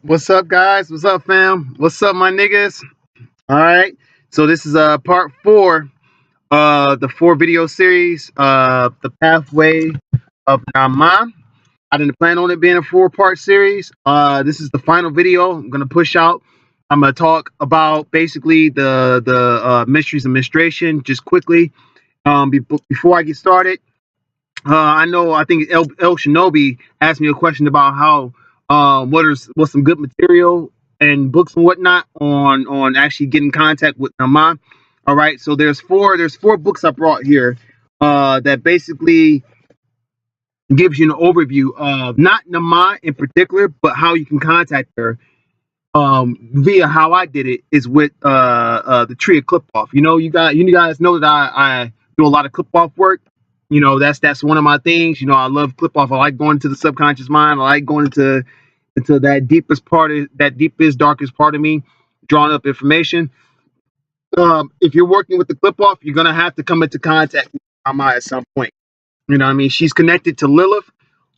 What's up, guys? What's up, fam? What's up, my niggas? All right. So this is part four, the four video series, the pathway of Naamah. I didn't plan on it being a four-part series. This is the final video I'm gonna push out. I'm gonna talk about basically the mysteries of menstruation just quickly. Before I get started, I think El Shinobi asked me a question about how what's some good material and books and whatnot on actually getting in contact with Naman. All right, so there's four books I brought here that basically gives you an overview of not Naman in particular, but how you can contact her. Via how I did it is with the tree of clip off. You guys know that I do a lot of clip off work. That's one of my things. I love clip off. I like going to the subconscious mind. I like going into that deepest darkest part of me, drawing up information. If you're working with the clip off, you're gonna have to come into contact with Mama at some point. You know what I mean? She's connected to Lilith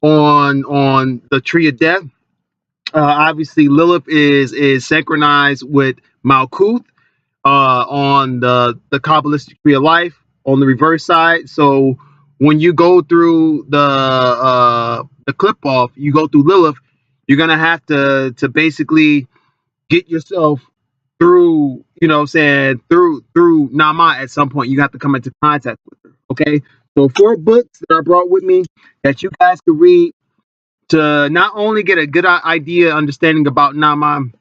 on the tree of death. Obviously, Lilith is synchronized with Malkuth on the Kabbalistic tree of life on the reverse side. So when you go through the clip off, you go through Lilith, you're gonna have to basically get yourself through, what I'm saying, through Nama at some point. You have to come into contact with her. Okay. So four books that I brought with me that you guys can read to not only get a good idea, understanding about Nama and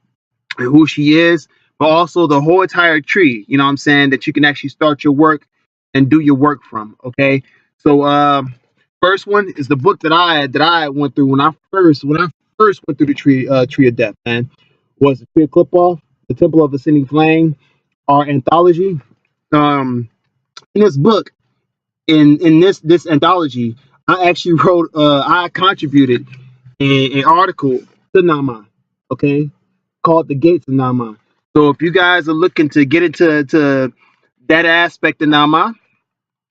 who she is, but also the whole entire tree, you know what I'm saying, that you can actually start your work and do your work from. Okay. So first one is the book that I went through when I first went through the tree of death, man, was the Tree of Clip Off, the Temple of Ascending Flame, our anthology. In this book, in this anthology, I actually wrote I contributed an article to Nama, okay, called The Gates of Nama. So if you guys are looking to get into that aspect of Nama,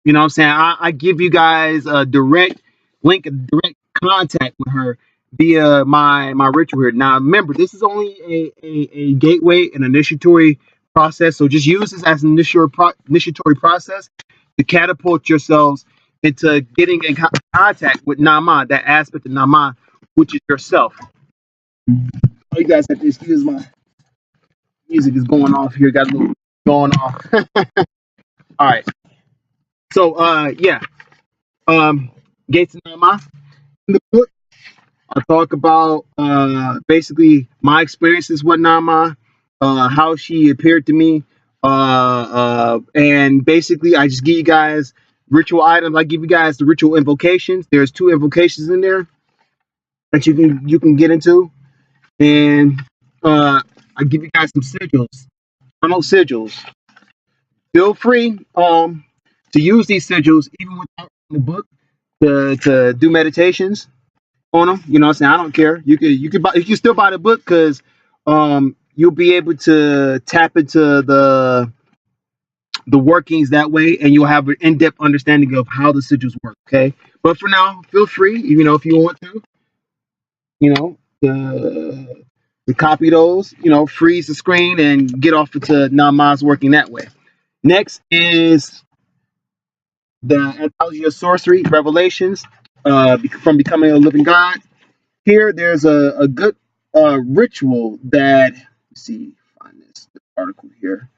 you know what I'm saying, I give you guys a direct link, a direct contact with her via my ritual here. Now remember, this is only a gateway, an initiatory process. So just use this as an initiatory process to catapult yourselves into getting in contact with Nama, that aspect of Nama, which is yourself. Oh, you guys have to excuse my music is going off here. Got a little going off. All right. So yeah. Gates of Nama. In the book, I talk about basically my experiences with Nama, how she appeared to me, and basically I just give you guys ritual items. I give you guys the ritual invocations. There's two invocations in there that you can get into, and I give you guys some sigils, tunnel sigils. Feel free to use these sigils even without the book to do meditations on them. You know what I'm saying? I don't care. You can still buy the book because you'll be able to tap into the workings that way, and you'll have an in-depth understanding of how the sigils work. Okay, but for now, feel free, if you want to, you know, to copy those, freeze the screen and get off into Nama's working that way. Next is the Anthology of Sorcery Revelations, from Becoming a Living God. Here, there's a good ritual that, let's see, find this article here.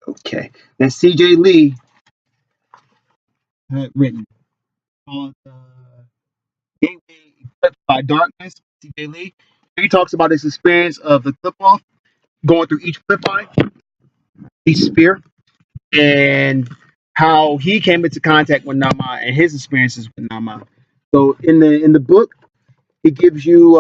Okay, that C.J. Lee had written called Gateway Eclipsed by Darkness. C.J. Lee. He talks about his experience of the clip off, going through each clip eye, each spear, and how he came into contact with Nama and his experiences with Nama. So in the book, he gives you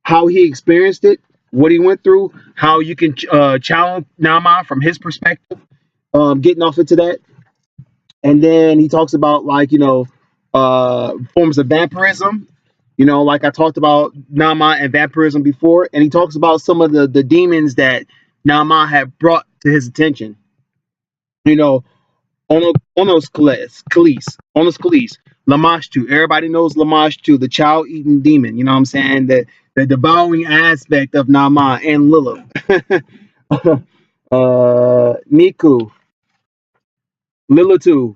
how he experienced it, what he went through, how you can challenge Nama from his perspective, getting off into that. And then he talks about forms of vampirism, like I talked about Nama and vampirism before, and he talks about some of the demons that Nama had brought to his attention. You know, Onos Kalis, Lamashtu. Everybody knows Lamashtu, the child-eating demon. You know what I'm saying? The devouring aspect of Nama and Lilith. Niku, Lilitu.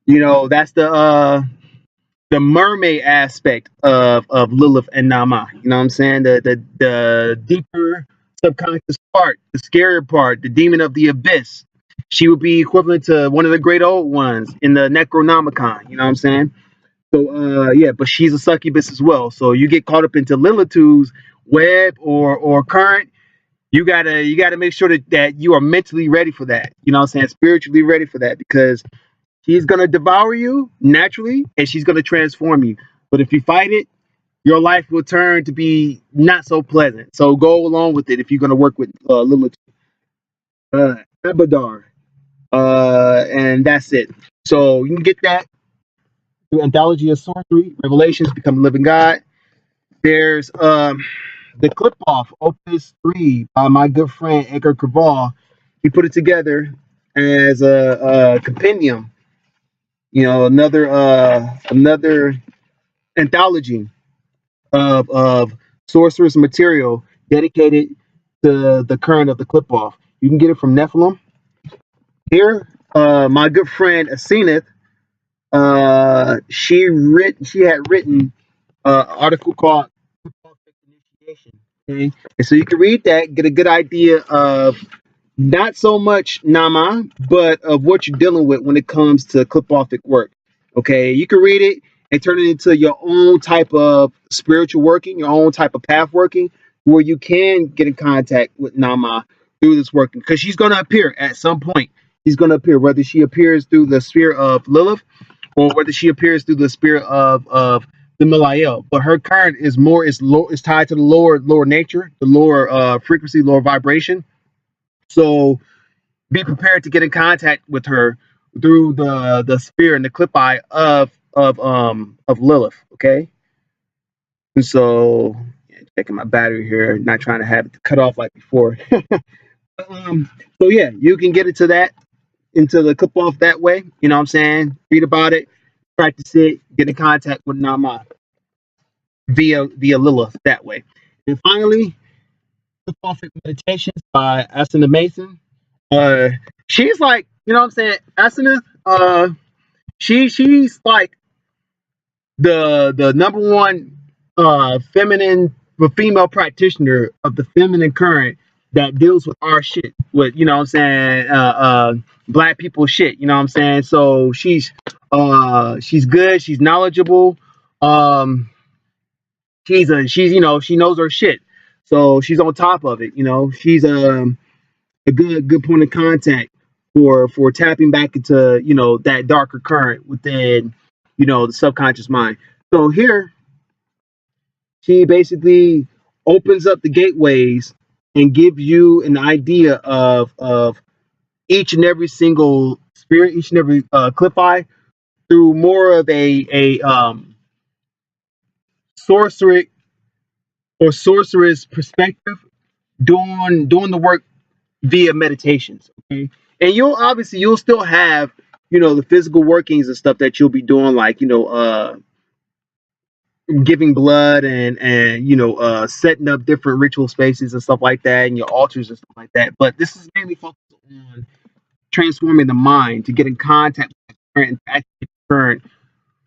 You know, that's the mermaid aspect of Lilith and Nama. You know what I'm saying? The deeper subconscious part, the scarier part, the demon of the abyss. She would be equivalent to one of the great old ones in the Necronomicon. You know what I'm saying? So yeah, but she's a succubus as well. So you get caught up into Lilitu's web or current. You gotta make sure that you are mentally ready for that. You know what I'm saying? Spiritually ready for that because she's gonna devour you naturally, and she's gonna transform you. But if you fight it, your life will turn to be not so pleasant. So go along with it if you're gonna work with Lilith, Abadar, and that's it. So you can get that through Anthology of Sorcery, Revelations, Become a Living God. There's the Clip Off, Opus 3 by my good friend Edgar Craval. He put it together as a compendium. You know, another anthology of sorcerer's material dedicated to the current of the clip off. You can get it from Nephilim. Here, my good friend Aseneth, she had written an article called Initiation. Okay, and so you can read that, get a good idea of not so much Nama, but of what you're dealing with when it comes to clip-offic work. Okay, you can read it and turn it into your own type of spiritual working, your own type of path working, where you can get in contact with Nama through this working. Because she's going to appear at some point. She's going to appear, whether she appears through the sphere of Lilith or whether she appears through the spirit of the Milael. But her current is tied to the lower nature, the lower frequency, lower vibration. So be prepared to get in contact with her through the spear and the clip eye of Lilith. Okay, and so yeah, checking my battery here, not trying to have it cut off like before. So yeah, you can get into the clip off that way. You know what I'm saying? Read about it, practice it, get in contact with Nama via Lilith that way. And finally, clip off meditations by Asana Mason. Uh, she's like, you know what I'm saying? Asana, she's like the number one feminine female practitioner of the feminine current that deals with our shit, with you know what I'm saying, black people shit, you know what I'm saying? So she's good, she's knowledgeable, um she's you know, she knows her shit. So she's on top of it, you know. She's a good point of contact for tapping back into, you know, that darker current within, you know, the subconscious mind. So here she basically opens up the gateways and gives you an idea of each and every single spirit, each and every clip eye through more of a sorcerer or sorceress perspective, doing the work via meditations. Okay, and you'll still have, you know, the physical workings and stuff that you'll be doing, like, you know, giving blood and you know, setting up different ritual spaces and stuff like that, and your altars and stuff like that. But this is mainly focused on transforming the mind to get in contact with the current and activate the current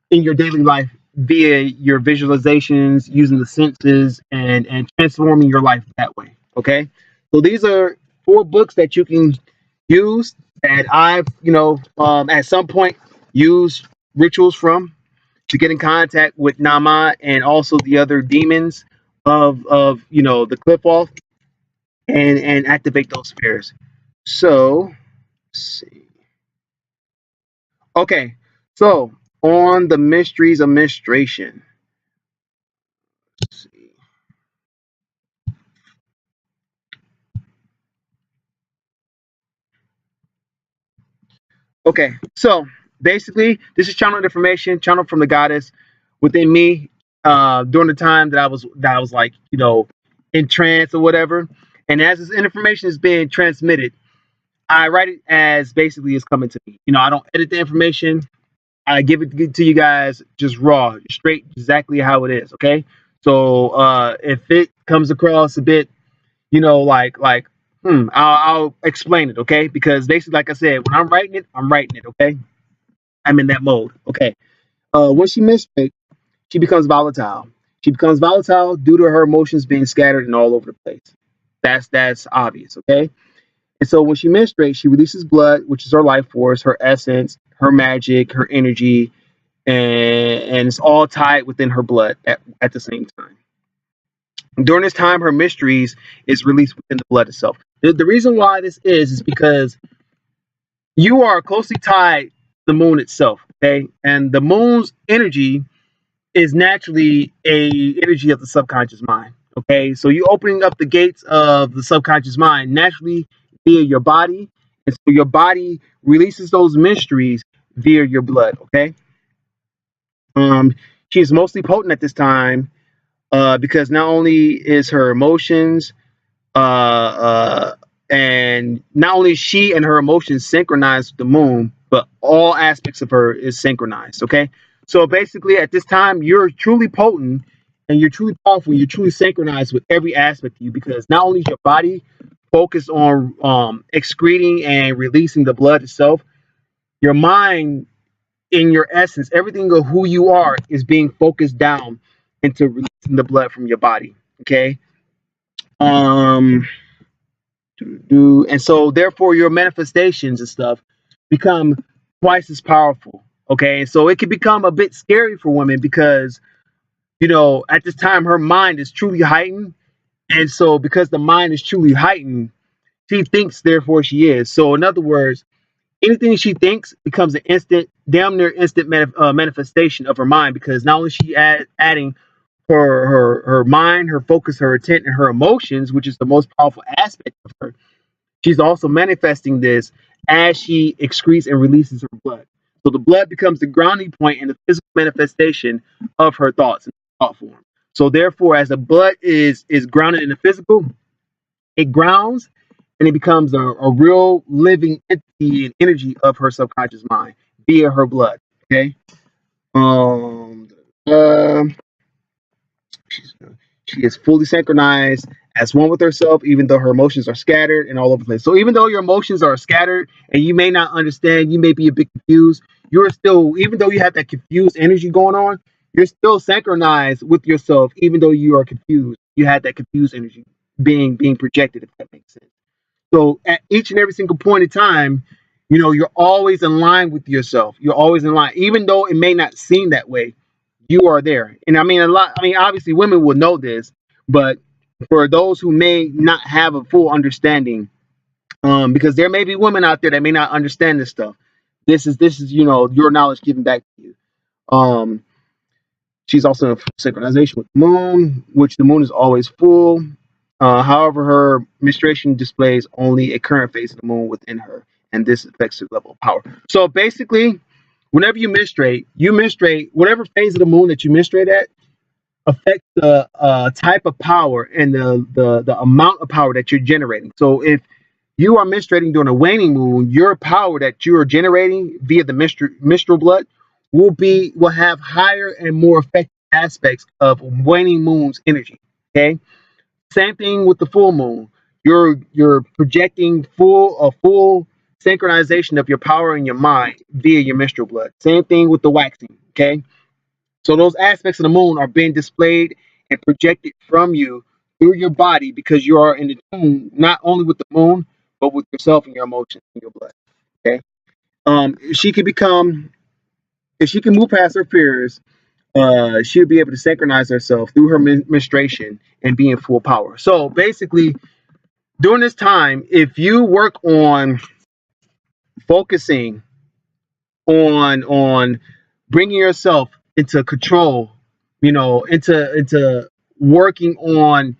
in your daily life via your visualizations, using the senses, and transforming your life that way. Okay, so these are 4 books that you can use that I've, you know, at some point used rituals from to get in contact with Nama and also the other demons of you know, the clip off, and activate those spheres. So let's see. Okay, so on the mysteries of menstration. Let's see. Okay, so basically, this is channeled information, channeled from the goddess within me during the time that I was like, you know, in trance or whatever. And as this information is being transmitted, I write it as basically it's coming to me. I don't edit the information. I give it to you guys just raw, straight, exactly how it is. Okay. So if it comes across a bit, I'll explain it. Okay. Because basically, like I said, when I'm writing it. Okay. I'm in that mode. Okay. When she menstruates, she becomes volatile. She becomes volatile due to her emotions being scattered and all over the place. That's obvious. Okay. And so when she menstruates, she releases blood, which is her life force, her essence, her magic, her energy, and it's all tied within her blood at the same time. During this time, her mysteries is released within the blood itself. The reason why this is because you are closely tied to the moon itself, okay? And the moon's energy is naturally a energy of the subconscious mind, okay? So you opening up the gates of the subconscious mind naturally via your body, and so your body releases those mysteries via your blood, okay? Um, she is mostly potent at this time because not only is her emotions and not only is she and her emotions synchronized with the moon, but all aspects of her is synchronized. Okay, so basically at this time you're truly potent and you're truly powerful. You're truly synchronized with every aspect of you because not only is your body focused on excreting and releasing the blood itself, your mind in your essence, everything of who you are is being focused down into releasing the blood from your body. Okay. Um. And so therefore your manifestations and stuff become twice as powerful. Okay. So it can become a bit scary for women because at this time her mind is truly heightened. And so because the mind is truly heightened, she thinks therefore she is. So in other words, anything she thinks becomes an instant, damn near instant manifestation of her mind because not only is she adding her mind, her focus, her intent, and her emotions, which is the most powerful aspect of her. She's also manifesting this as she excretes and releases her blood. So the blood becomes the grounding point and the physical manifestation of her thoughts in thought form. So therefore, as the blood is grounded in the physical, it grounds and it becomes a real living entity and energy of her subconscious mind via her blood. Okay. Um. Uh, She's, she is fully synchronized as one with herself, even though her emotions are scattered and all over the place. So even though your emotions are scattered and you may not understand, you may be a bit confused, you're still, even though you have that confused energy going on, you're still synchronized with yourself, even though you are confused. You had that confused energy being projected, if that makes sense. So at each and every single point in time, you're always in line with yourself. You're always in line, even though it may not seem that way. You are there, and I mean a lot. I mean, obviously, women will know this, but for those who may not have a full understanding, because there may be women out there that may not understand this stuff. This is your knowledge given back to you. Um, she's also in synchronization with the moon, which the moon is always full. However, her menstruation displays only a current phase of the moon within her, and this affects her level of power. So basically, whenever you menstruate, whatever phase of the moon that you menstruate at affects the type of power and the amount of power that you're generating. So if you are menstruating during a waning moon, your power that you are generating via the menstrual blood will have higher and more effective aspects of waning moon's energy. Okay. Same thing with the full moon. You're projecting full synchronization of your power in your mind via your menstrual blood. Same thing with the waxing. Okay. So those aspects of the moon are being displayed and projected from you through your body because you are in the tune not only with the moon but with yourself and your emotions and your blood. Okay. If she can move past her fears, she'll be able to synchronize herself through her menstruation and be in full power. So basically, during this time, if you work on focusing on bringing yourself into control, into working on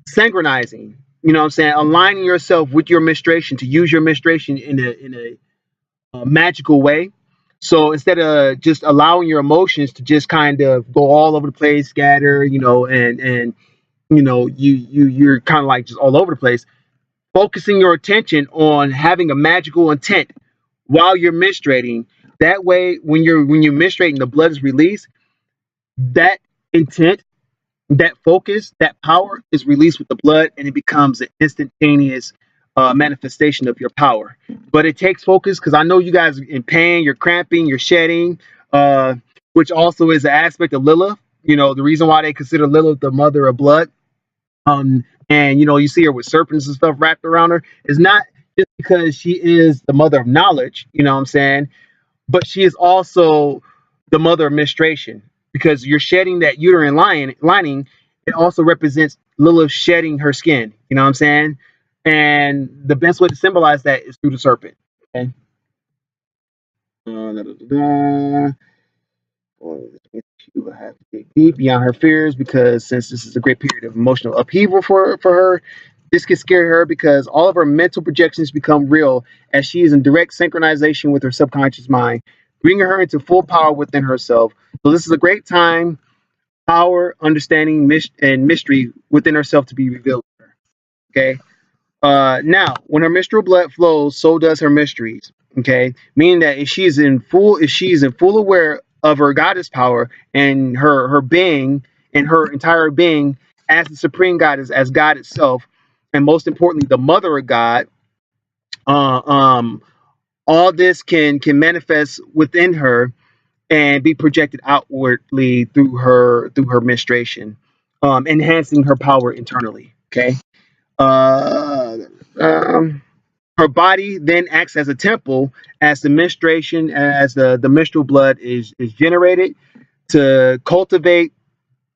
synchronizing, what I'm saying, aligning yourself with your menstruation to use your menstruation in a magical way. So instead of just allowing your emotions to just kind of go all over the place, scatter, and you're kind of like just all over the place. focusing your attention on having a magical intent while you're menstruating. That way, when you're menstruating, the blood is released. That intent, that focus, that power is released with the blood, and it becomes an instantaneous manifestation of your power. But it takes focus because I know you guys are in pain, you're cramping, you're shedding, uh, which also is an aspect of Lilith. The reason why they consider Lilith the mother of blood, and you see her with serpents and stuff wrapped around her, is not just because she is the mother of knowledge. You know what I'm saying? But she is also the mother of menstruation because you're shedding that uterine lining. It also represents Lilith shedding her skin. You know what I'm saying? And the best way to symbolize that is through the serpent. Okay. Da, da, da, da. Well, she will have to dig deep beyond her fears because since this is a great period of emotional upheaval for her, this can scare her because all of her mental projections become real as she is in direct synchronization with her subconscious mind, bringing her into full power within herself. So this is a great time, power, understanding, and mystery within herself to be revealed to her. Okay. Now, when her menstrual blood flows, so does her mysteries. Okay, meaning that if she is in full aware of her goddess power and her being and her entire being as the supreme goddess, as God itself, and most importantly, the mother of God, uh, um, all this can manifest within her and be projected outwardly through her menstruation, enhancing her power internally. Okay. Uh, um, Her body then acts as a temple as the menstruation, as the menstrual blood is generated to cultivate,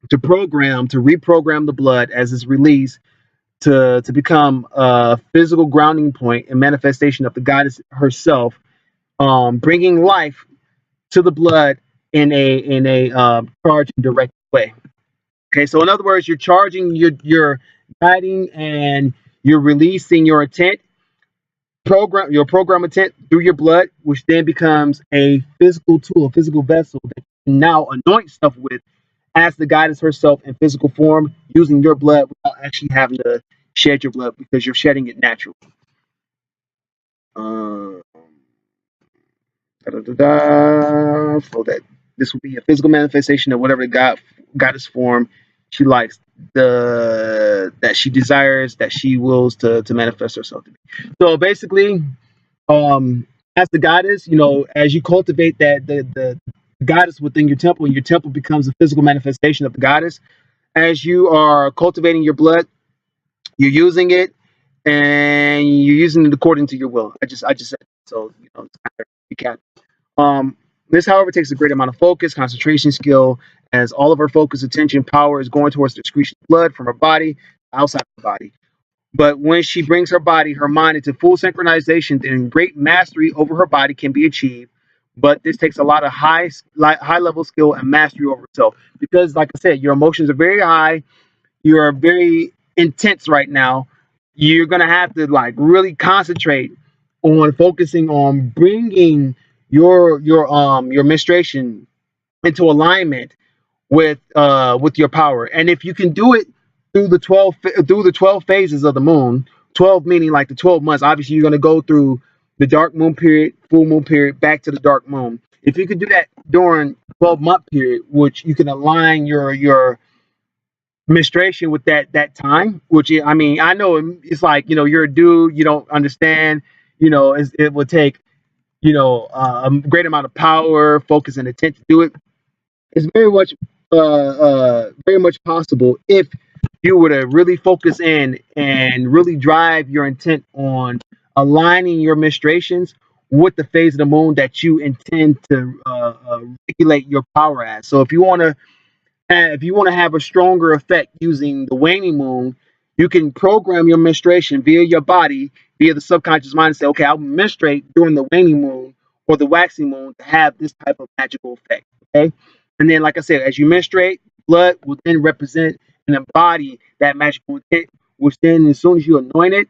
to program, to reprogram the blood as it's released to become a physical grounding point and manifestation of the goddess herself, bringing life to the blood in a charged and direct way. Okay, so in other words, you're charging, you're guiding, and you're releasing your program intent through your blood, which then becomes a physical tool, a physical vessel that you can now anoint stuff with as the goddess herself in physical form, using your blood without actually having to shed your blood because you're shedding it naturally. Uh, so that this will be a physical manifestation of whatever goddess form she likes, the that she desires, that she wills to manifest herself to be. So basically, as the goddess, as you cultivate that the goddess within your temple becomes a physical manifestation of the goddess. As you are cultivating your blood, you're using it, and you're using it according to your will. I just said so. It's kind of recap. This, however, takes a great amount of focus, concentration, skill, as all of her focus, attention, power is going towards the excretion of blood from her body outside of the body. But when she brings her body, her mind into full synchronization, then great mastery over her body can be achieved. But this takes a lot of high level skill and mastery over itself because, like I said, your emotions are very high. You are very intense right now. You're gonna have to like really concentrate on focusing on bringing your menstruation into alignment with your power. And if you can do it through the 12 phases of the moon, 12 meaning like the 12 months. Obviously, you're going to go through the dark moon period, full moon period, back to the dark moon. If you could do that during 12-month period, which you can align your menstruation with that time, which I mean, I know it's like, you're a dude, you don't understand, it would take, a great amount of power, focus, and intent to do it. It's very much possible if you were to really focus in and really drive your intent on aligning your menstruations with the phase of the moon that you intend to regulate your power as. So if you want to have a stronger effect using the waning moon, you can program your menstruation via your body, via the subconscious mind, and say, okay, I'll menstruate during the waning moon or the waxing moon to have this type of magical effect. Okay. And then, like I said, as you menstruate, blood will then represent and embody that magical intent, which then, as soon as you anoint it,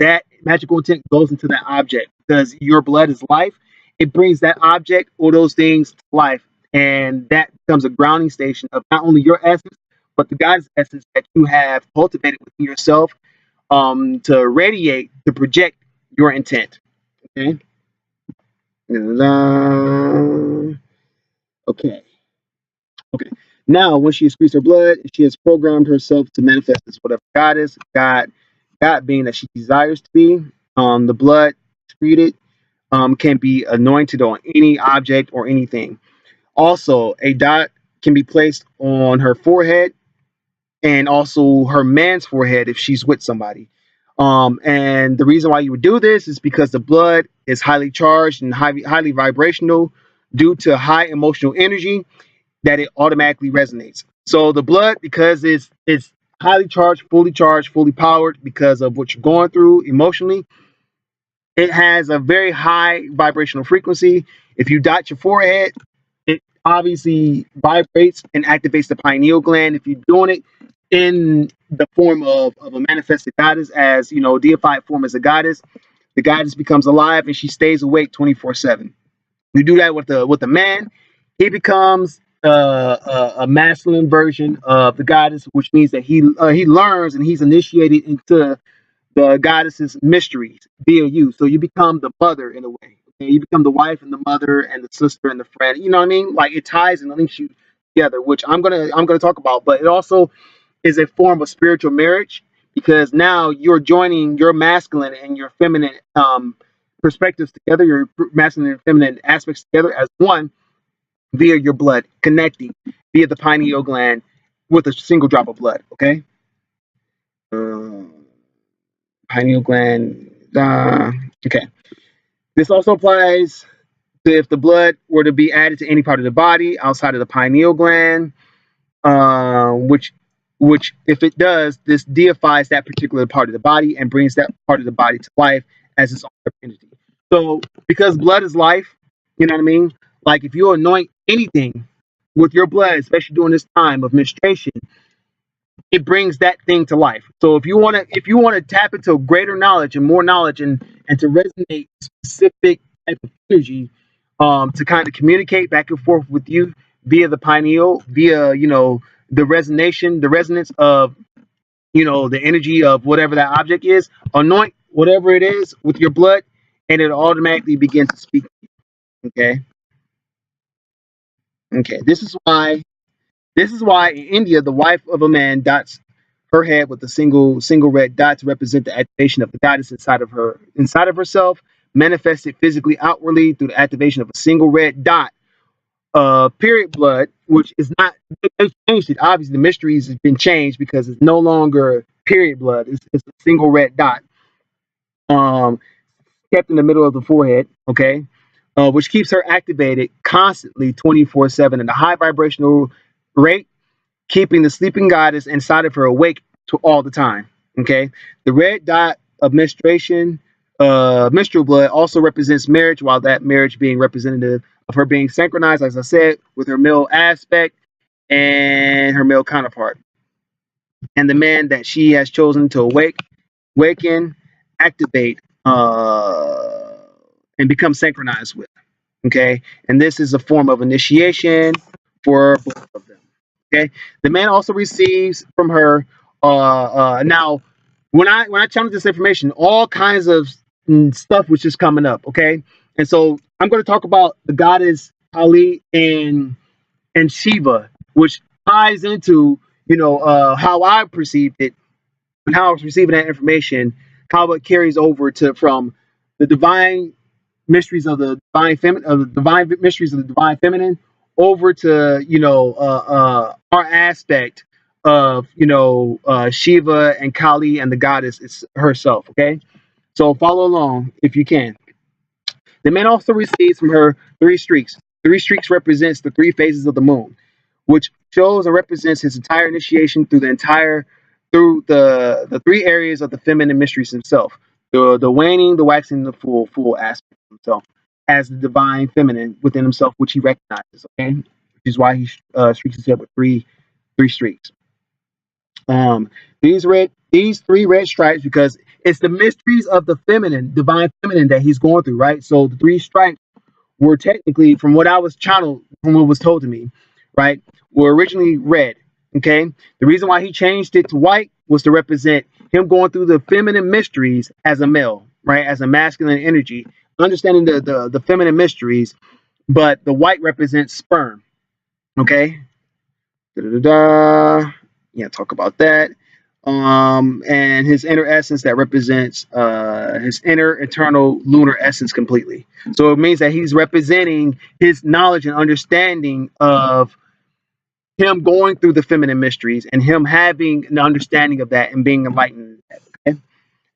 that magical intent goes into that object because your blood is life. It brings that object or those things to life, and that becomes a grounding station of not only your essence, but the God's essence that you have cultivated within yourself, to radiate, to project your intent. Okay. Okay. Okay. Now, when she has squeezed her blood, she has programmed herself to manifest as whatever God is. God being that she desires to be. The blood secreted can be anointed on any object or anything. Also, a dot can be placed on her forehead and also her man's forehead if she's with somebody. And the reason why you would do this is because the blood is highly charged and highly vibrational due to high emotional energy that it automatically resonates. So the blood, because it's highly charged, fully powered because of what you're going through emotionally, it has a very high vibrational frequency. If you dot your forehead, it obviously vibrates and activates the pineal gland. If you're doing it in the form of a manifested goddess, as you know, deified form as a goddess, the goddess becomes alive and she stays awake 24/7. You do that with the man, he becomes a masculine version of the goddess, which means that he learns and he's initiated into the goddess's mysteries via you. So you become the mother in a way. Okay? You become the wife and the mother and the sister and the friend. You know what I mean? Like it ties and links you together, which I'm gonna talk about. But it also is a form of spiritual marriage because now you're joining your masculine and your feminine perspectives together, your masculine and feminine aspects together as one via your blood, connecting via the pineal gland with a single drop of blood. Okay. Um, Pineal gland. Okay. This also applies to if the blood were to be added to any part of the body outside of the pineal gland, which if it does, this deifies that particular part of the body and brings that part of the body to life as its own entity. So because blood is life, you know what I mean? Like if you anoint anything with your blood, especially during this time of menstruation, it brings that thing to life. So if you want to tap into greater knowledge and more knowledge and to resonate specific type of energy, to kind of communicate back and forth with you via the pineal, via the resonance of the energy of whatever that object is, anoint whatever it is with your blood, and it automatically begins to speak. Okay, okay. This is why in India, the wife of a man dots her head with a single red dot to represent the activation of the goddess inside of herself, manifested physically outwardly through the activation of a single red dot. Period blood, which is not they changed it. Obviously, the mysteries has been changed because it's no longer period blood. It's a single red dot. Um, Kept in the middle of the forehead. Okay. Which keeps her activated constantly 24/7 at a high vibrational rate, keeping the sleeping goddess inside of her awake to all the time. Okay, the red dot of menstruation, menstrual blood, also represents marriage, while that marriage being representative of her being synchronized, as I said, with her male aspect and her male counterpart, and the man that she has chosen to awaken, activate, and become synchronized with. Okay, and this is a form of initiation for both of them. Okay, the man also receives from her. Now, when I channeled this information, all kinds of stuff was just coming up. Okay, and so I'm going to talk about the goddess Kali and Shiva, which ties into how I perceived it and how I was receiving that information, how it carries over to from the divine mysteries of the divine feminine, of the divine mysteries of the divine feminine, over to our aspect of Shiva and Kali and the goddess herself. Okay, so follow along if you can. The man also receives from her three streaks. Three streaks represents the three phases of the moon, which shows and represents his entire initiation through the three areas of the feminine mysteries himself. The waning, the waxing, the full aspect of himself as the divine feminine within himself, which he recognizes. Okay, which is why he streaks his head with three streaks. Um, these three red stripes because it's the mysteries of the feminine, divine feminine that he's going through, right? So the three stripes were technically, from what I was channeled, from what was told to me, right, were originally red. Okay, the reason why he changed it to white was to represent him going through the feminine mysteries as a male, right? As a masculine energy, understanding the feminine mysteries, but the white represents sperm. Okay. Da-da-da-da. Yeah, talk about that. And his inner essence that represents his inner eternal lunar essence completely. So it means that he's representing his knowledge and understanding of him going through the feminine mysteries and him having an understanding of that and being enlightened. Okay?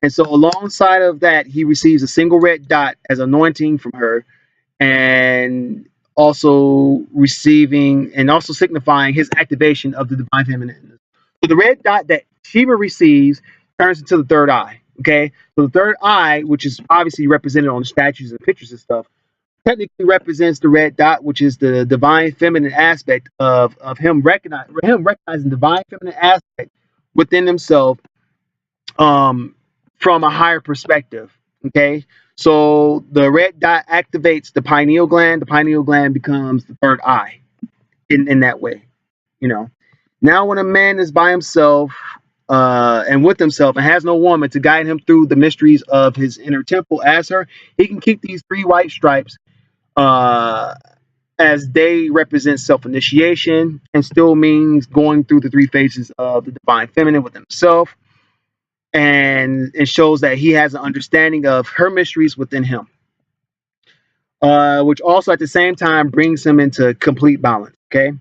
And so alongside of that, he receives a single red dot as anointing from her, and also receiving and also signifying his activation of the divine feminine. So the red dot that Shiva receives turns into the third eye. Okay, so the third eye, which is obviously represented on the statues and pictures and stuff, technically represents the red dot, which is the divine feminine aspect of him recognizing divine feminine aspect within himself, um, from a higher perspective. Okay, so the red dot activates the pineal gland. The pineal gland becomes the third eye in that way. You know, now when a man is by himself and with himself and has no woman to guide him through the mysteries of his inner temple as her, he can keep these three white stripes uh, as they represent self-initiation and still means going through the three phases of the divine feminine within himself, and it shows that he has an understanding of her mysteries within him, which also at the same time brings him into complete balance. Okay,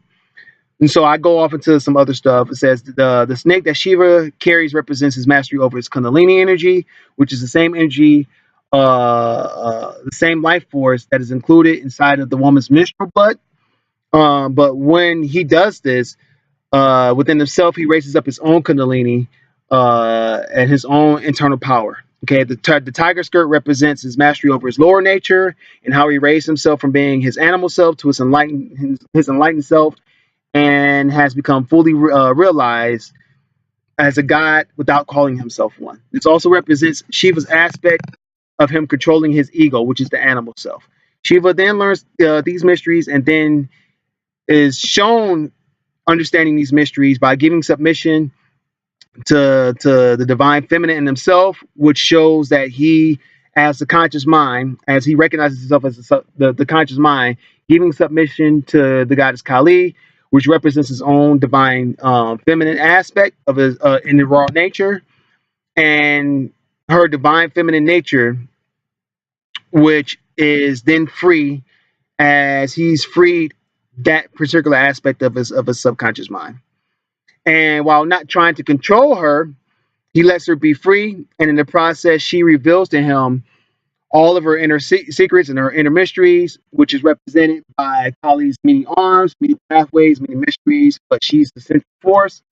and so I go off into some other stuff. It says the snake that Shiva carries represents his mastery over his Kundalini energy, which is the same energy, the same life force that is included inside of the woman's menstrual blood. But when he does this, within himself, he raises up his own Kundalini and his own internal power. Okay, the tiger skirt represents his mastery over his lower nature and how he raised himself from being his animal self to his enlightened self, and has become fully realized as a god without calling himself one. This also represents Shiva's aspect of him controlling his ego, which is the animal self. Shiva then learns these mysteries and then is shown understanding these mysteries by giving submission to the divine feminine in himself, which shows that he, as the conscious mind, as he recognizes himself as the conscious mind, giving submission to the goddess Kali, which represents his own divine feminine aspect of his in the raw nature, and her divine feminine nature, which is then free as he's freed that particular aspect of his subconscious mind. And while not trying to control her, he lets her be free, and in the process, she reveals to him all of her inner secrets and her inner mysteries, which is represented by Kali's many arms, many pathways, many mysteries, but she's the central force,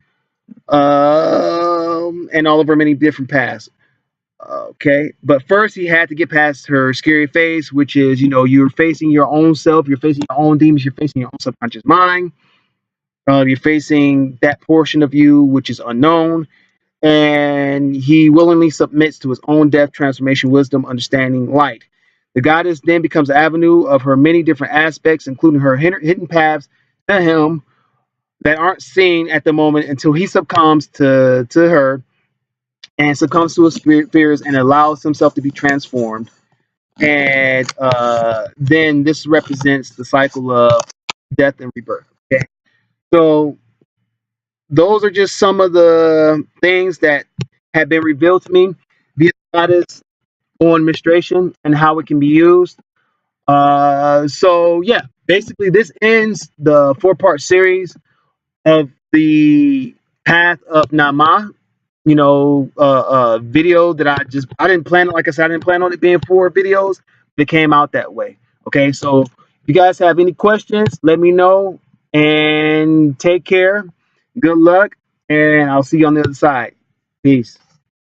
and all of her many different paths. Okay, but first he had to get past her scary phase, which is, you're facing your own self, you're facing your own demons, you're facing your own subconscious mind, you're facing that portion of you which is unknown, and he willingly submits to his own depth, transformation, wisdom, understanding, light. The goddess then becomes an avenue of her many different aspects, including her hidden paths to him that aren't seen at the moment until he succumbs to her and succumbs to his fears and allows himself to be transformed. And then this represents the cycle of death and rebirth. Okay, so those are just some of the things that have been revealed to me via the goddess on menstration and how it can be used. So yeah, basically this ends the four-part series of the Path of Naamah. Video that I didn't plan. Like I said, I didn't plan on it being 4 videos. But it came out that way. Okay, so if you guys have any questions, let me know, and take care. Good luck, and I'll see you on the other side. Peace.